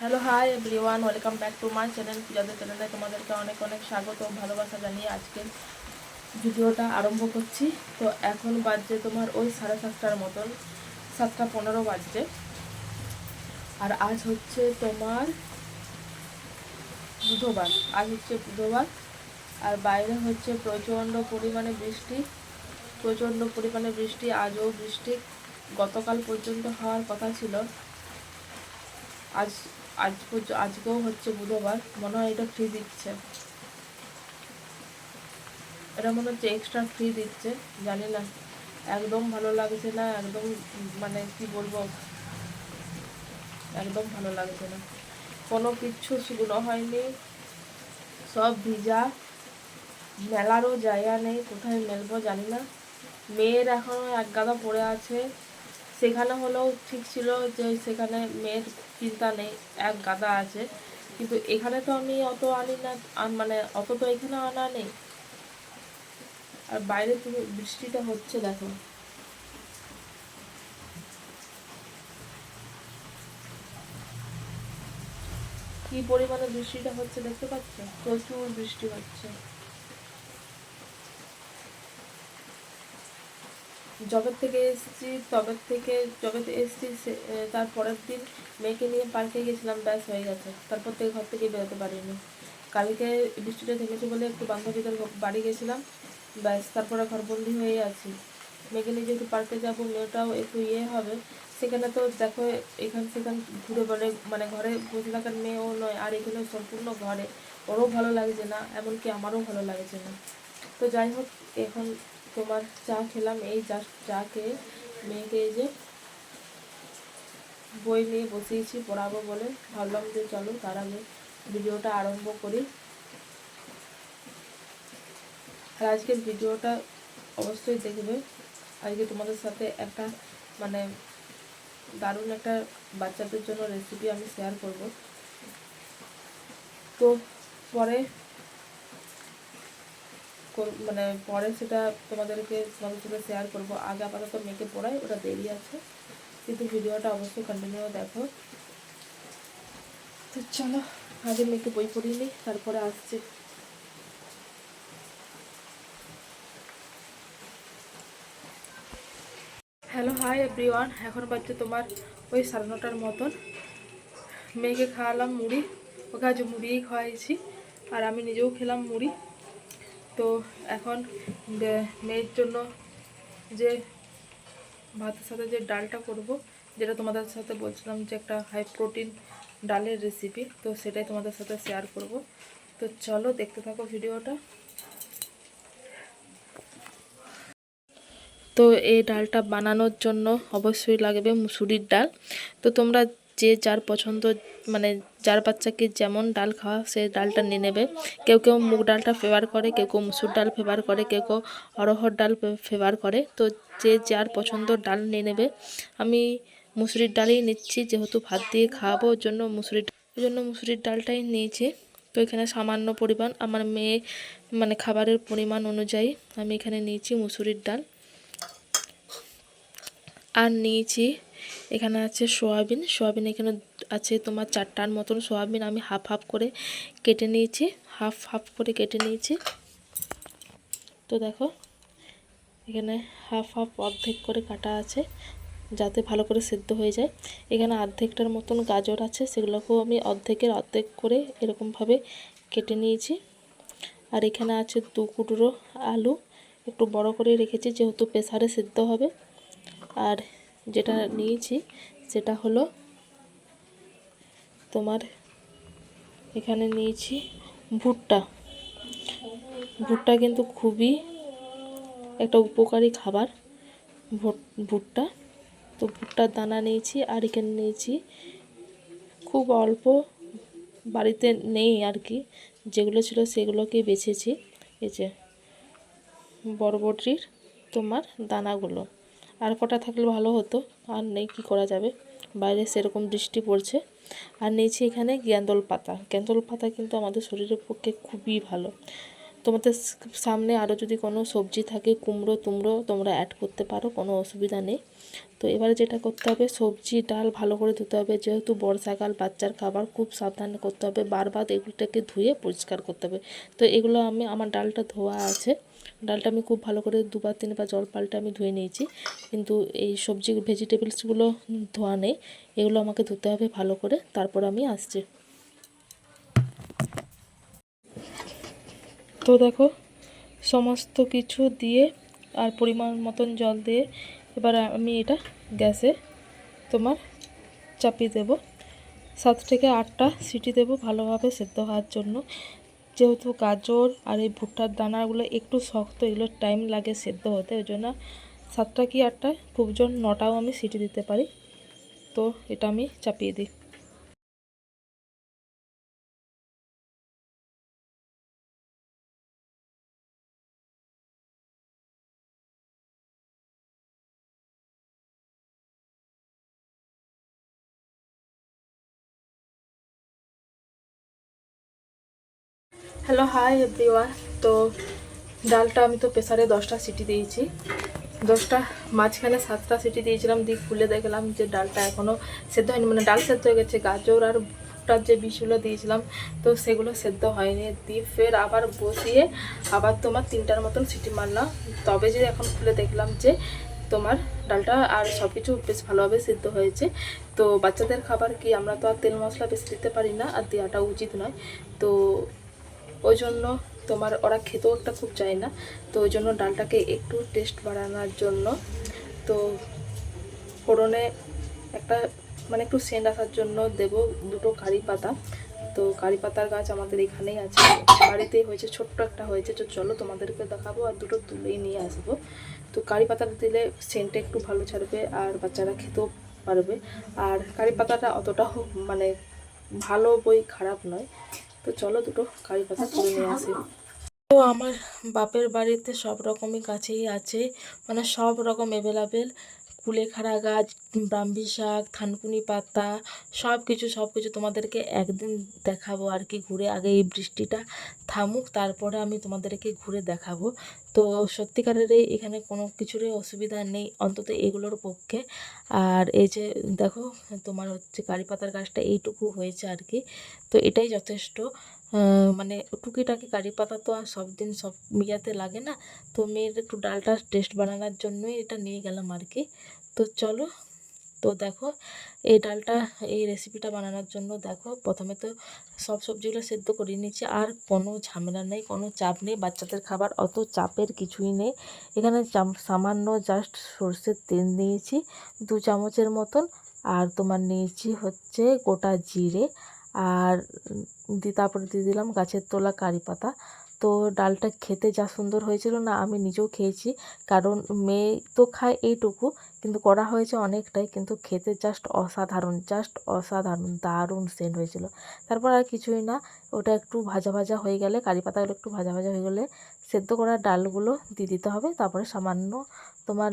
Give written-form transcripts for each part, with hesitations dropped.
Hello hi everyone, welcome back to my channel পূজাদের চ্যানেলে তোমাদেরকে অনেক অনেক স্বাগত ও ভালোবাসা জানিয়ে আজকের ভিডিওটা আরম্ভ করছি। তো এখন বাজছে তোমার ওই 7:30টার মতন, 7:15 বাজছে। আর আজ হচ্ছে তোমার বুধবার। আর বাইরে হচ্ছে প্রচণ্ড পরিমাণে বৃষ্টি। আজও বৃষ্টি গতকাল পর্যন্ত হওয়ার কথা ছিল। আজ আজকেও হচ্ছে বুধবার। মনে হয় এটা ফ্রি দিচ্ছে, এটা মনে হচ্ছে এক্সট্রা ফ্রি দিচ্ছে, জানি না। একদম ভালো লাগছে না, একদম মানে কি বলবো, একদম ভালো লাগছে না। কোনো কিচ্ছু শুকনো হয়নি, সব ভিজা। মেলারও জায়গা নেই, কোথায় মেলবো জানি না। মেয়ের এখনও এক গাদা পড়ে আছে, সেখানে হলেও ঠিক ছিল যে সেখানে মেয়ের চিন্তা নেই, এক গাদা আছে। কিন্তু এখানে তো আমি অত আনি না, মানে অত তো এখানে আনা নেই। আর বাইরে তুমি বৃষ্টিটা হচ্ছে দেখো, কি পরিমাণে বৃষ্টিটা হচ্ছে দেখতে পাচ্ছ, প্রচুর বৃষ্টি হচ্ছে। যবে থেকে এসেছি তার পরের দিন মেয়েকে নিয়ে পার্কে গেছিলাম, ব্যাস হয়ে গেছে। তারপর থেকে ঘর থেকে বেরোতে পারিনি। কালকে বৃষ্টিটা থেমেছে বলে একটু বান্ধবীদের বাড়ি গেছিলাম, ব্যাস তারপরে ঘরবন্দি হয়ে আছি। মেয়েকে নিয়ে যেহেতু পার্কে যাবো, মেয়েটাও একটু হবে। সেখানে তো দেখো এখান সেখান ঘুরে বলে, মানে ঘরে বসে থাকার মেয়েও নয়, আর এখানে সম্পূর্ণ ঘরে। ওরও ভালো লাগছে না, এমনকি আমারও ভালো লাগছে না। তো যাই হোক, এখন তোমার চা খেলাম, এই জাস্ট চা খেয়ে মেয়েকে এই যে বই নিয়ে বসিয়েছি পড়াবো বলে। ভাবলাম যে চলো তার আগে ভিডিওটা আরম্ভ করি। আর আজকের ভিডিওটা অবশ্যই দেখবে। আজকে তোমাদের সাথে একটা মানে দারুণ একটা বাচ্চাদের জন্য রেসিপি আমি শেয়ার করব। তো পরে পরে সেটা তোমাদের সাথে শেয়ার করবো। আগে আপাতত মেয়েকে পড়াই, ওটা দেরি আছে, কিন্তু ভিডিওটা অবশ্যই কন্টিনিউ দেখো। তো চলো আগে মেয়েকে বই পড়িয়ে নিই, তারপরে আসছে। হ্যালো হাই এভরিওয়ান, এখন বাজছে তোমার ওই 9:30টার মতন। মেয়েকে খাওয়ালাম মুড়ি, ওকে আজ মুড়িই খাওয়াইছি, আর আমি নিজেও খেলাম মুড়ি। তো এখন মেয়ের জন্য যে ভাতের সাথে যে ডালটা করব, যেটা তোমাদের সাথে বলছিলাম যে একটা হাই প্রোটিন ডালের রেসিপি, তো সেটাই তোমাদের সাথে শেয়ার করব। তো চলো দেখতে থাকো ভিডিওটা। তো এই ডালটা বানানোর জন্য অবশ্যই লাগবে মুসুরির ডাল। তো তোমরা যে যার পছন্দ, মানে যার বাচ্চাকে যেমন ডাল খাওয়া সেই ডালটা নিয়ে নেবে। কেউ কেউ মুগ ডালটা ফেভার করে, কেউ কেউ মুসুর ডাল ফেভার করে, কেউ কেউ অরহর ডাল ফেভার করে। তো যে যার পছন্দ ডাল নিয়ে নেবে। আমি মুসুরির ডালই নিচ্ছি, যেহেতু ভাত দিয়ে খাওয়াবো, ওই জন্য মুসুরির ডালটাই নিয়েছি। তো এখানে সামান্য পরিমাণ আমার মেয়ে মানে খাবারের পরিমাণ অনুযায়ী আমি এখানে নিয়েছি মুসুরির ডাল। আর নিয়েছি এখানে আছে সোয়াবিন এখানে আছে তোমার 4টার মতন সোয়াবিন। আমি হাফ হাফ করে কেটে নিয়েছি, তো দেখো এখানে হাফ হাফ অর্ধেক করে কাটা আছে, যাতে ভালো করে সেদ্ধ হয়ে যায়। এখানে অর্ধেকটার মতন গাজর আছে, সেগুলোকেও আমি অর্ধেকের অর্ধেক করে এরকমভাবে কেটে নিয়েছি। আর এখানে আছে 2 কুটুরো আলু, একটু বড় করে রেখেছি যেহেতু প্রেসারে সেদ্ধ হবে। আর যেটা নিয়েছি সেটা হলো তোমার এখানে নিয়েছি ভুট্টা কিন্তু খুবই একটা উপকারী খাবার ভুট্টা। তো ভুট্টার দানা নিয়েছি, আর এখানে নিয়েছি খুব অল্প, বাড়িতে নেই আর কি, যেগুলো ছিল সেগুলোকে বেছেছি। এই যে বরবটির তোমার দানাগুলো, আর কটা থাকলে ভালো হতো, আর নেই, কি করা যাবে, বাইরে সেরকম বৃষ্টি পড়ছে। আর নিয়েছি এখানে গ্যান্দল পাতা কিন্তু আমাদের শরীরের পক্ষে খুবই ভালো। তোমাদের সামনে আরও যদি কোনো সবজি থাকে, কুমড়ো টুমড়ো তোমরা অ্যাড করতে পারো, কোনো অসুবিধা নেই। তো এবারে যেটা করতে হবে, সবজি ডাল ভালো করে ধুতে হবে, যেহেতু বর্ষাকাল বাচ্চার খাবার, খুব সাবধানে করতে হবে, বারবার এগুলোটাকে ধুয়ে পরিষ্কার করতে হবে। তো এগুলো আমার ডালটা ধোয়া আছে, ডালটা আমি খুব ভালো করে 2-3 বার জল পাল্টে আমি ধুয়ে নিয়েছি, কিন্তু এই সবজি ভেজিটেবলসগুলো ধোয়া নেই, এগুলো আমাকে ধুতে হবে ভালো করে, তারপর আমি আসছি। তো দেখো সমস্ত কিছু দিয়ে আর পরিমাণ মতন জল দিয়ে এবার আমি এটা গ্যাসে তোমার চাপিয়ে দেব। 7 থেকে 8টা সিটি দেব ভালোভাবে সেদ্ধ হওয়ার জন্য। যেহেতু গাজর আর এই ভুট্টার দানাগুলো একটু শক্ত, এগুলো টাইম লাগে সেদ্ধ হতে, ওই জন্য 7টা কি 8টা, খুব জোর 9টাও আমি সিটি দিতে পারি। তো এটা আমি চাপিয়ে দিই। Hello, hi everyone. তো ডালটা আমি তো প্রেসারে 10টা সিটি দিয়েছি, 10টা মাঝখানে 7টা সিটি দিয়েছিলাম, দিয়ে খুলে দেখলাম যে ডালটা এখনও সেদ্ধ হয়নি, মানে ডাল সেদ্ধ হয়ে গেছে, গাজর আর ভুট্টার যে বীজগুলো দিয়েছিলাম তো সেগুলো সেদ্ধ হয়নি। দিয়ে ফের আবার বসিয়ে আবার তোমার 3টার মতন সিটি মারলাম, তবে যে এখন খুলে দেখলাম যে তোমার ডালটা আর সব কিছু বেশ ভালোভাবে সিদ্ধ হয়েছে। তো বাচ্চাদের খাবার কি, আমরা তো আর তেল মশলা বেশি দিতে পারি না, আর দেওয়াটা উচিত নয়। তো ওই জন্য তোমার ওরা খেতেও একটা খুব চায় না, তো ওই জন্য ডালটাকে একটু টেস্ট বাড়ানোর জন্য তো ফোড়নে একটা মানে একটু সেন্ট আসার জন্য দেব 2টো কারি পাতা। তো কারি পাতার গাছ আমাদের এখানেই আছে, বাড়িতেই হয়েছে, ছোট্ট একটা হয়েছে। তো চলো তোমাদেরকে দেখাবো, আর 2টো তুলেই নিয়ে আসবো। তো কারি পাতাটা দিলে সেন্টটা একটু ভালো ছাড়বে আর বাচ্চারা খেতেও পারবে। আর কারি পাতাটা অতটাও মানে ভালো বই খারাপ নয়। তো চলো 2টো কারি পাতা তুলে নিয়ে আসি। তো আমার বাপের বাড়িতে সব রকমই গাছেই আছে, মানে সব রকম অ্যাভেলেবেল, কুলেখাড়া গাছ, ব্রাহ্মী শাক, থানকুনি পাতা, সব কিছু তোমাদেরকে একদিন দেখাবো আর কি ঘুরে। আগে এই বৃষ্টিটা থামুক, তারপরে আমি তোমাদেরকে ঘুরে দেখাবো। তো সত্যিকারের এখানে কোনো কিছুরই অসুবিধা নেই, অন্তত এগুলোর পক্ষে। আর এই যে দেখো তোমার হচ্ছে কারি পাতার গাছটা এইটুকু হয়েছে আর কি, তো এটাই যথেষ্ট। মানে টুকিটাকি কারি পাতা তো আর সব দিন সব মিয়াতে লাগে না, তো মেয়ের একটু ডালটা টেস্ট বানানোর জন্যই এটা নিয়ে গেলাম আর কি। তো চলো, তো দেখো এই ডালটা, এই রেসিপিটা বানানোর জন্য দেখো প্রথমে তো সব সবজিগুলো সেদ্ধ করে নিয়েছি, আর কোনো ঝামেলা নেই, কোনো চাপ নেই, বাচ্চাদের খাবার অত চাপের কিছুই নেই। এখানে সামান্য জাস্ট সর্ষের তেল নিয়েছি 2 চামচের মতন, আর তোমার নিয়েছি হচ্ছে গোটা জিরে, আর তারপরে দিয়ে দিলাম গাছের তোলা কারি পাতা। তো ডালটা খেতে যা সুন্দর হয়েছিল না, আমি নিজেও খেয়েছি, কারণ মেয়ে তো খায় এইটুকু, কিন্তু করা হয়েছে অনেকটাই, কিন্তু খেতে জাস্ট অসাধারণ দারুণ সেন্ট হয়েছিল। তারপর আর কিছুই না, ওটা একটু ভাজা ভাজা হয়ে গেলে, কারি পাতাগুলো একটু ভাজা ভাজা হয়ে গেলে সেদ্ধ করা ডালগুলো দিয়ে দিতে হবে। তারপরে সামান্য তোমার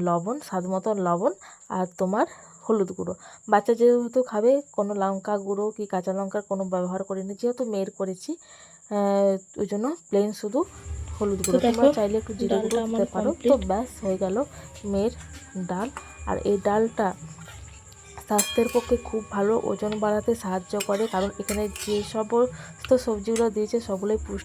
লবণ, স্বাদ মতো লবণ, আর তোমার হলুদ গুঁড়ো। বাচ্চা যেহেতু খাবে, কোনো লঙ্কা গুঁড়ো কি কাঁচা লঙ্কার কোনো ব্যবহার করিনি, যেহেতু মেয়ের করেছি, ওই জন্য প্লেন শুধু হলুদ গুঁড়ো। তোমরা চাইলে একটু জিরে গুঁড়ো দিতে পারো। তো ব্যাস হয়ে গেল মেয়ের ডাল। আর এই ডালটা স্বাস্থ্যের পক্ষে খুব ভালো, ওজন বাড়াতে সাহায্য করে, কারণ এখানে যে সমস্ত সবজিগুলো দিয়েছে সবগুলোই পুষ্টি।